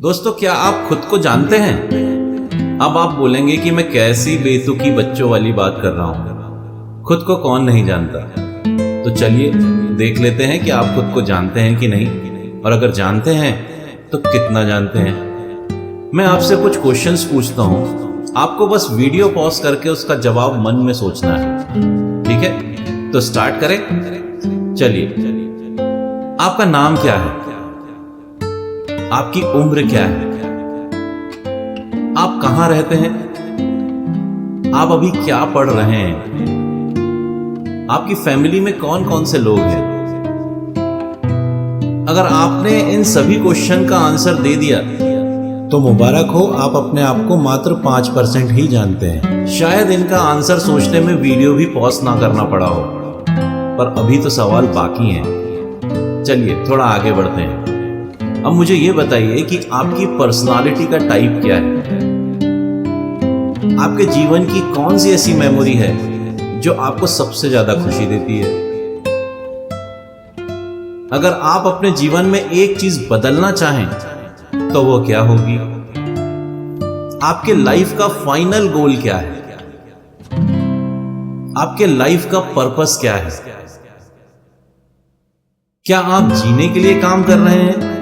दोस्तों, क्या आप खुद को जानते हैं? अब आप बोलेंगे कि मैं कैसी बेतुकी बच्चों वाली बात कर रहा हूं। खुद को कौन नहीं जानता? तो चलिए देख लेते हैं कि आप खुद को जानते हैं कि नहीं, और अगर जानते हैं तो कितना जानते हैं। मैं आपसे कुछ क्वेश्चंस पूछता हूं, आपको बस वीडियो पॉज करके उसका जवाब मन में सोचना है। ठीक है, तो स्टार्ट करें। चलिए, आपका नाम क्या है? आपकी उम्र क्या है? आप कहां रहते हैं? आप अभी क्या पढ़ रहे हैं? आपकी फैमिली में कौन कौन से लोग हैं? अगर आपने इन सभी क्वेश्चन का आंसर दे दिया तो मुबारक हो, आप अपने आप को मात्र 5% ही जानते हैं। शायद इनका आंसर सोचने में वीडियो भी पॉज ना करना पड़ा हो, पर अभी तो सवाल बाकी हैं। चलिए थोड़ा आगे बढ़ते हैं। अब मुझे ये बताइए कि आपकी पर्सनालिटी का टाइप क्या है? आपके जीवन की कौन सी ऐसी मेमोरी है जो आपको सबसे ज्यादा खुशी देती है? अगर आप अपने जीवन में एक चीज बदलना चाहें तो वो क्या होगी? आपके लाइफ का फाइनल गोल क्या है? आपके लाइफ का पर्पस क्या है? क्या आप जीने के लिए काम कर रहे हैं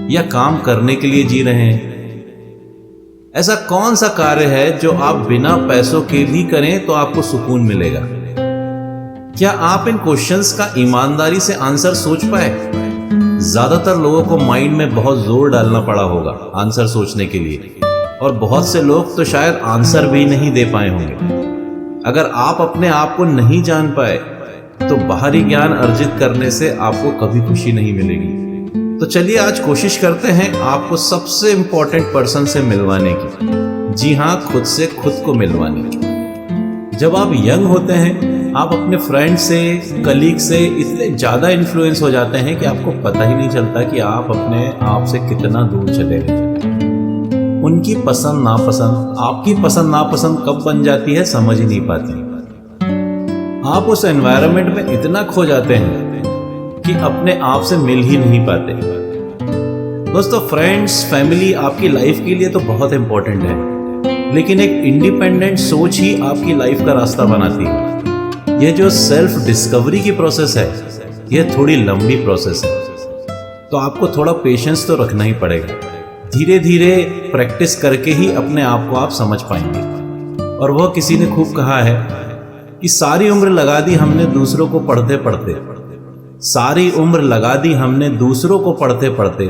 या काम करने के लिए जी रहे हैं? ऐसा कौन सा कार्य है जो आप बिना पैसों के भी करें तो आपको सुकून मिलेगा? क्या आप इन क्वेश्चंस का ईमानदारी से आंसर सोच पाए? ज्यादातर लोगों को माइंड में बहुत जोर डालना पड़ा होगा आंसर सोचने के लिए, और बहुत से लोग तो शायद आंसर भी नहीं दे पाए होंगे। अगर आप अपने आप को नहीं जान पाए तो बाहरी ज्ञान अर्जित करने से आपको कभी खुशी नहीं मिलेगी। तो चलिए आज कोशिश करते हैं आपको सबसे इंपॉर्टेंट पर्सन से मिलवाने की। जी हाँ, खुद से खुद को मिलवाने की। जब आप यंग होते हैं, आप अपने फ्रेंड से, कलीग से इतने ज्यादा इन्फ्लुएंस हो जाते हैं कि आपको पता ही नहीं चलता कि आप अपने आप से कितना दूर चले गए। उनकी पसंद नापसंद आपकी पसंद नापसंद कब बन जाती है समझ ही नहीं पाती। आप उस एनवायरनमेंट में इतना खो जाते हैं कि अपने आप से मिल ही नहीं पाते। दोस्तों, फ्रेंड्स, फैमिली आपकी लाइफ के लिए तो बहुत इंपॉर्टेंट है, लेकिन एक इंडिपेंडेंट सोच ही आपकी लाइफ का रास्ता बनाती है। यह जो सेल्फ डिस्कवरी की प्रोसेस है, यह थोड़ी लंबी प्रोसेस है, तो आपको थोड़ा पेशेंस तो रखना ही पड़ेगा। धीरे धीरे प्रैक्टिस करके ही अपने आप को आप समझ पाएंगे। और वह किसी ने खूब कहा है कि सारी उम्र लगा दी हमने दूसरों को पढ़ते पढ़ते, सारी उम्र लगा दी हमने दूसरों को पढ़ते पढ़ते,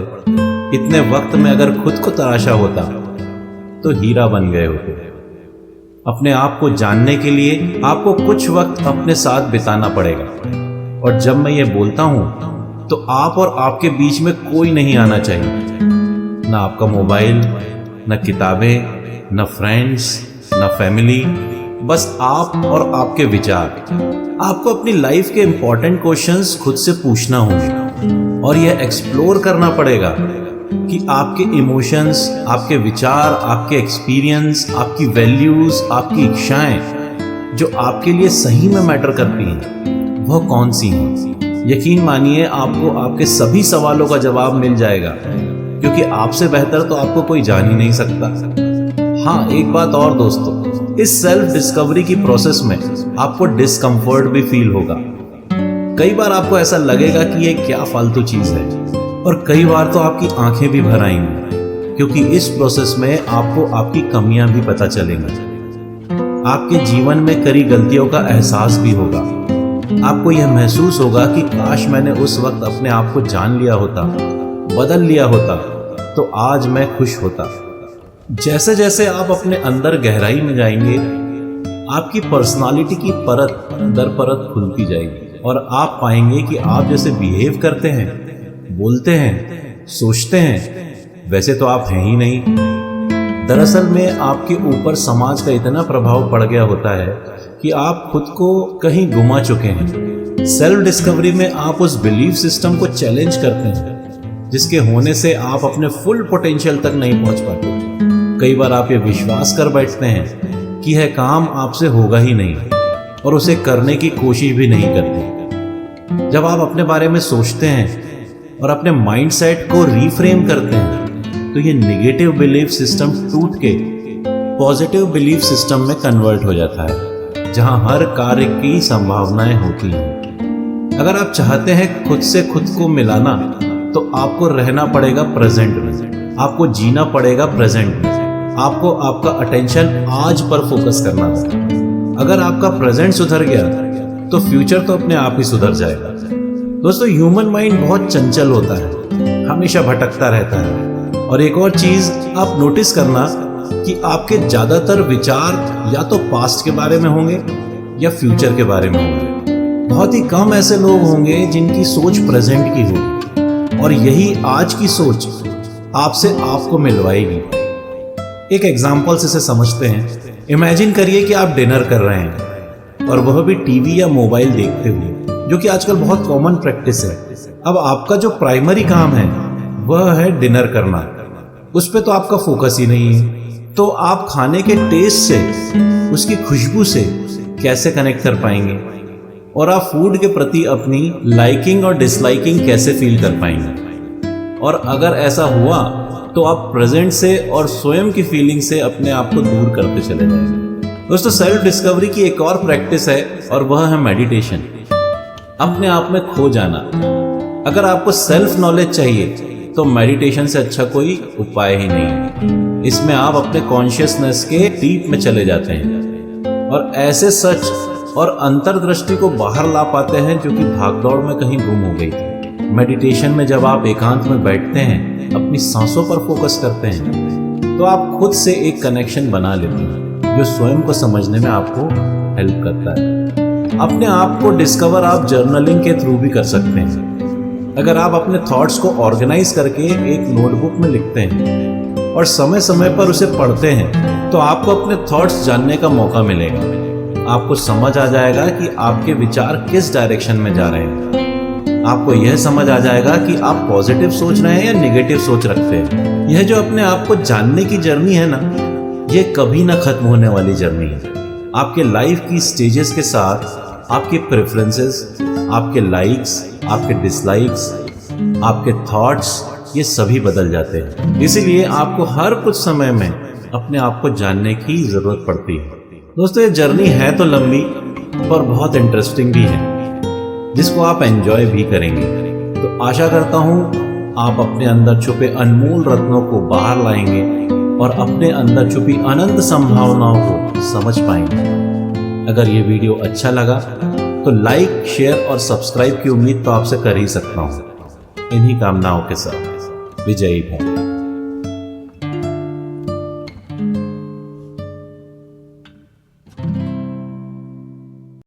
इतने वक्त में अगर खुद को तराशा होता तो हीरा बन गए होते। अपने आप को जानने के लिए आपको कुछ वक्त अपने साथ बिताना पड़ेगा। और जब मैं ये बोलता हूं तो आप और आपके बीच में कोई नहीं आना चाहिए। ना आपका मोबाइल, ना किताबें, ना फ्रेंड्स, ना फैमिली, बस आप और आपके विचार। आपको अपनी लाइफ के इंपॉर्टेंट क्वेश्चंस खुद से पूछना होंगे और यह एक्सप्लोर करना पड़ेगा कि आपके इमोशंस, आपके विचार, आपके एक्सपीरियंस, आपकी वैल्यूज, आपकी इच्छाएं जो आपके लिए सही में मैटर करती हैं, वह कौन सी हैं। यकीन मानिए, आपको आपके सभी सवालों का जवाब मिल जाएगा, क्योंकि आपसे बेहतर तो आपको कोई जान ही नहीं सकता। हाँ, एक बात और दोस्तों, इस सेल्फ डिस्कवरी की प्रोसेस में आपको डिस्कम्फर्ट भी फील होगा। कई बार आपको ऐसा लगेगा कि ये क्या फालतू चीज है, और कई बार तो आपकी आंखें भी भर आएंगी, क्योंकि इस प्रोसेस में आपको आपकी कमियां भी पता चलेंगी। आपके जीवन में करी गलतियों का एहसास भी होगा। आपको यह महसूस होगा कि काश मैंने उस वक्त अपने आप को जान लिया होता, बदल लिया होता, तो आज मैं खुश होता। जैसे जैसे आप अपने अंदर गहराई में जाएंगे, आपकी पर्सनालिटी की परत दर परत खुलती जाएगी, और आप पाएंगे कि आप जैसे बिहेव करते हैं, बोलते हैं, सोचते हैं, वैसे तो आप हैं ही नहीं। दरअसल में आपके ऊपर समाज का इतना प्रभाव पड़ गया होता है कि आप खुद को कहीं गुमा चुके हैं। सेल्फ डिस्कवरी में आप उस बिलीफ सिस्टम को चैलेंज करते हैं जिसके होने से आप अपने फुल पोटेंशियल तक नहीं पहुंच पाते। कई बार आप ये विश्वास कर बैठते हैं कि यह काम आपसे होगा ही नहीं, और उसे करने की कोशिश भी नहीं करते। जब आप अपने बारे में सोचते हैं और अपने माइंडसेट को रीफ्रेम करते हैं तो ये नेगेटिव बिलीफ सिस्टम टूट के पॉजिटिव बिलीफ सिस्टम में कन्वर्ट हो जाता है, जहां हर कार्य की संभावनाएं होती हैं। अगर आप चाहते हैं खुद से खुद को मिलाना, तो आपको रहना पड़ेगा प्रेजेंट में, आपको जीना पड़ेगा प्रेजेंट में, आपको आपका अटेंशन आज पर फोकस करना होगा। अगर आपका प्रेजेंट सुधर गया तो फ्यूचर तो अपने आप ही सुधर जाएगा। दोस्तों, ह्यूमन माइंड बहुत चंचल होता है, हमेशा भटकता रहता है। और एक और चीज आप नोटिस करना कि आपके ज्यादातर विचार या तो पास्ट के बारे में होंगे या फ्यूचर के बारे में होंगे। बहुत ही कम ऐसे लोग होंगे जिनकी सोच प्रेजेंट की होगी, और यही आज की सोच आपसे आपको मिलवाएगी। एक एग्जाम्पल से इसे समझते हैं। इमेजिन करिए कि आप डिनर कर रहे हैं, और वह भी टीवी या मोबाइल देखते हुए, जो कि आजकल बहुत कॉमन प्रैक्टिस है। अब आपका जो प्राइमरी काम है वह है डिनर करना, उस पे तो आपका फोकस ही नहीं है। तो आप खाने के टेस्ट से, उसकी खुशबू से कैसे कनेक्ट कर पाएंगे, और आप फूड के प्रति अपनी लाइकिंग और डिसलाइकिंग कैसे फील कर पाएंगे। और अगर ऐसा हुआ तो आप प्रेजेंट से और स्वयं की फीलिंग से अपने आप को दूर करते चले जाएंगे। दोस्तों, सेल्फ डिस्कवरी की एक और प्रैक्टिस है, और वह है मेडिटेशन, अपने आप में खो जाना। अगर आपको सेल्फ नॉलेज चाहिए तो मेडिटेशन से अच्छा कोई उपाय ही नहीं है। इसमें आप अपने कॉन्शियसनेस के डीप में चले जाते हैं और ऐसे सच और अंतर्दृष्टि को बाहर ला पाते हैं जो कि भागदौड़ में कहीं गुम हो गई थी। मेडिटेशन में जब आप एकांत में बैठते हैं, अपनी सांसों पर फोकस करते हैं, तो आप खुद से एक कनेक्शन बना लेते हैं जो स्वयं को समझने में आपको हेल्प करता है। अपने आप को डिस्कवर आप जर्नलिंग के थ्रू भी कर सकते हैं। अगर आप अपने थॉट्स को ऑर्गेनाइज करके एक नोटबुक में लिखते हैं और समय समय पर उसे पढ़ते हैं, तो आपको अपने थॉट्स जानने का मौका मिलेगा। आपको समझ आ जाएगा कि आपके विचार किस डायरेक्शन में जा रहे हैं। आपको यह समझ आ जाएगा कि आप पॉजिटिव सोच रहे हैं या नेगेटिव सोच रखते हैं। यह जो अपने आप को जानने की जर्नी है ना, ये कभी ना खत्म होने वाली जर्नी है। आपके लाइफ की स्टेजेस के साथ आपके प्रेफरेंसेस, आपके लाइक्स, आपके डिसलाइक्स, आपके थॉट्स, ये सभी बदल जाते हैं। इसीलिए आपको हर कुछ समय में अपने आप को जानने की जरूरत पड़ती है। दोस्तों, ये जर्नी है तो लंबी पर बहुत इंटरेस्टिंग भी है, जिसको आप एंजॉय भी करेंगे। तो आशा करता हूँ आप अपने अंदर छुपे अनमोल रत्नों को बाहर लाएंगे और अपने अंदर छुपी अनंत संभावनाओं को समझ पाएंगे। अगर ये वीडियो अच्छा लगा तो लाइक, शेयर और सब्सक्राइब की उम्मीद तो आपसे कर ही सकता हूँ। इन्हीं कामनाओं के साथ विजयी भव।